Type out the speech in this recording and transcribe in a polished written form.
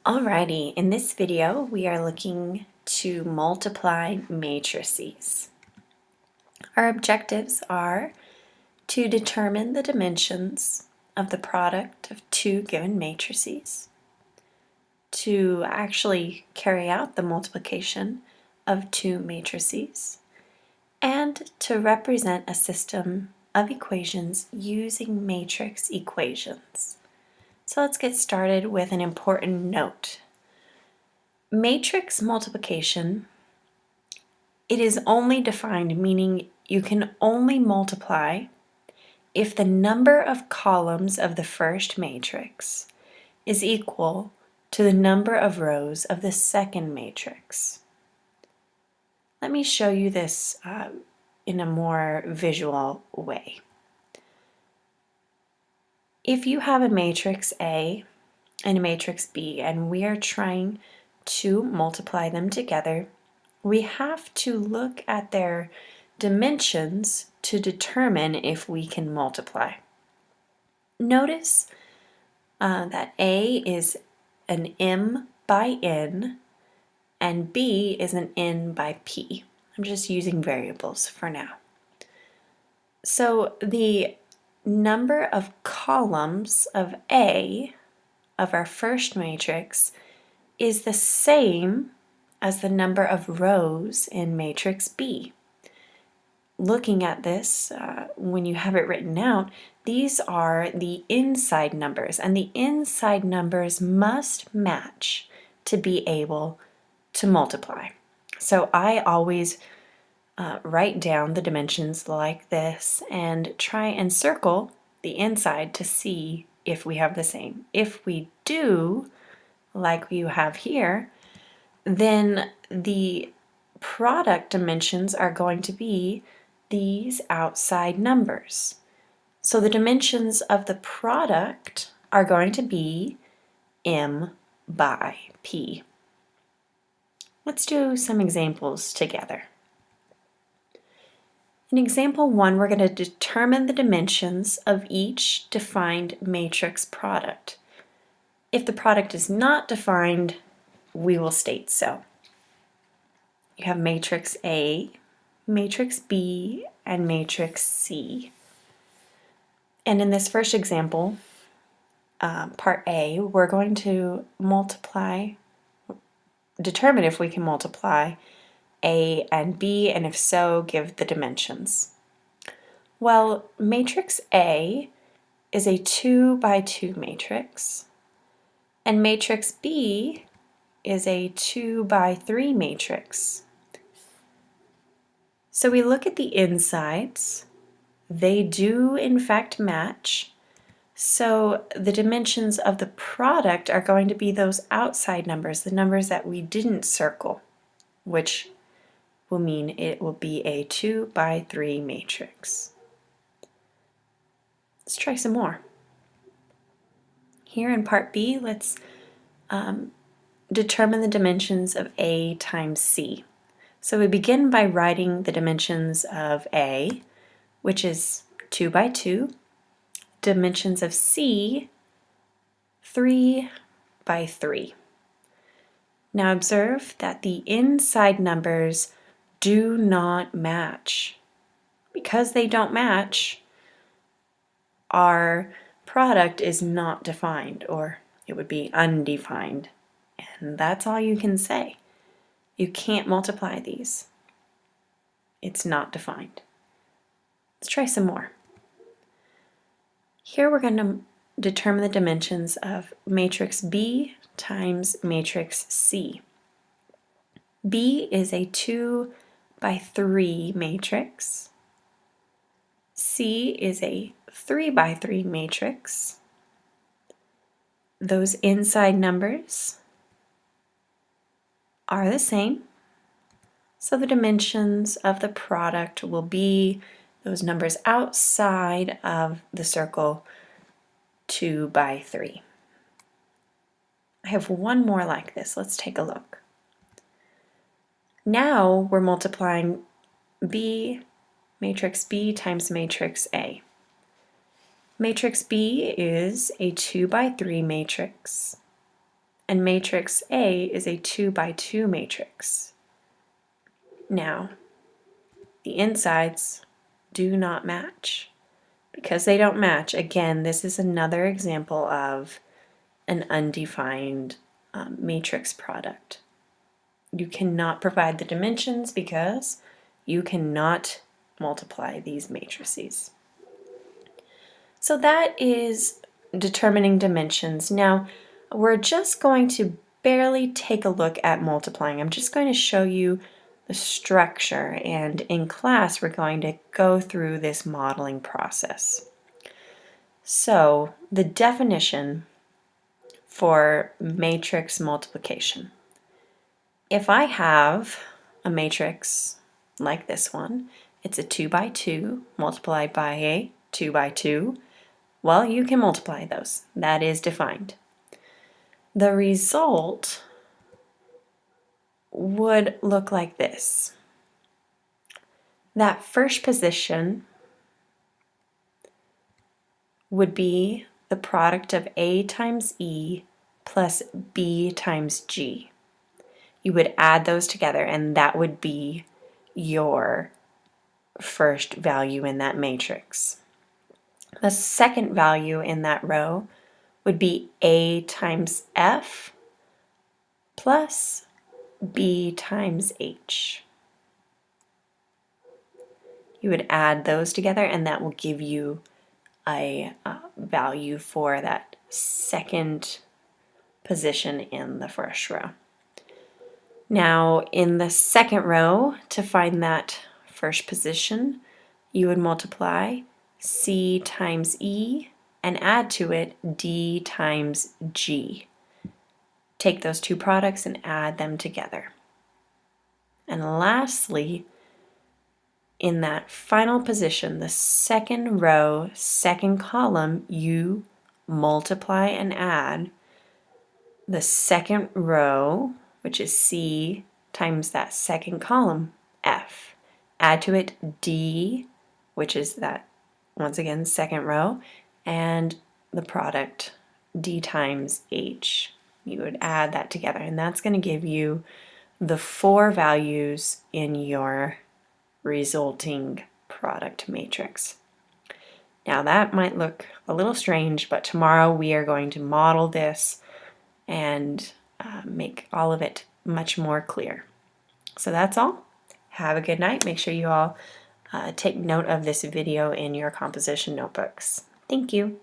Alrighty, in this video we are looking to multiply matrices. Our objectives are to determine the dimensions of the product of two given matrices, to actually carry out the multiplication of two matrices, and to represent a system of equations using matrix equations. So let's get started with an important note. Matrix multiplication, it is only defined, meaning you can only multiply if the number of columns of the first matrix is equal to the number of rows of the second matrix. Let me show you this in a more visual way. If you have a matrix A and a matrix B, and we are trying to multiply them together, we have to look at their dimensions to determine if we can multiply. Notice that A is an M by N and B is an N by P. I'm just using variables for now. So the number of columns of A of our first matrix is the same as the number of rows in matrix B. Looking at this, when you have it written out, these are the inside numbers, and the inside numbers must match to be able to multiply. So I always write down the dimensions like this and try and circle the inside to see if we have the same. If we do, like you have here, then the product dimensions are going to be these outside numbers. So the dimensions of the product are going to be M by P. Let's do some examples together. In example 1, we're going to determine the dimensions of each defined matrix product. If the product is not defined, we will state so. You have matrix A, matrix B, and matrix C. And in this first example, part A, we're going to determine if we can multiply A and B, and if so, give the dimensions. Well, matrix A is a 2 by 2 matrix, and matrix B is a 2 by 3 matrix. So we look at the insides. They do in fact match. So the dimensions of the product are going to be those outside numbers, the numbers that we didn't circle, which will mean it will be a 2 by 3 matrix. Let's try some more. Here in part B, let's determine the dimensions of A times C. So we begin by writing the dimensions of A, which is 2 by 2, dimensions of C, 3 by 3. Now observe that the inside numbers do not match. Because they don't match, our product is not defined, or it would be undefined. And that's all you can say. You can't multiply these. It's not defined. Let's try some more. Here we're going to determine the dimensions of matrix B times matrix C. B is a 2 by 3 matrix. C is a 3 by 3 matrix. Those inside numbers are the same. So the dimensions of the product will be those numbers outside of the circle, 2 by 3. I have one more like this. Let's take a look. Now we're multiplying matrix B times matrix A. Matrix B is a 2 by 3 matrix. and matrix A is a 2 by 2 matrix. Now, the insides do not match. Because they don't match, again, this is another example of an undefined matrix product. You cannot provide the dimensions because you cannot multiply these matrices. So that is determining dimensions. Now, we're just going to barely take a look at multiplying. I'm just going to show you the structure, and in class we're going to go through this modeling process. So the definition for matrix multiplication. If I have a matrix like this one, it's a 2 by 2 multiplied by a 2 by 2, well, you can multiply those. That is defined. The result would look like this. That first position would be the product of A times E plus B times G. You would add those together, and that would be your first value in that matrix. The second value in that row would be A times F plus B times H. You would add those together, and that will give you a value for that second position in the first row. Now, in the second row, to find that first position, you would multiply C times E and add to it D times G. Take those two products and add them together. And lastly, in that final position, the second row, second column, you multiply and add the second row, which is C, times that second column, F. Add to it D, which is that, once again, second row, and the product D times H. You would add that together, and that's going to give you the 4 values in your resulting product matrix. Now that might look a little strange, but tomorrow we are going to model this and make all of it much more clear. So that's all. Have a good night. Make sure you all take note of this video in your composition notebooks. Thank you.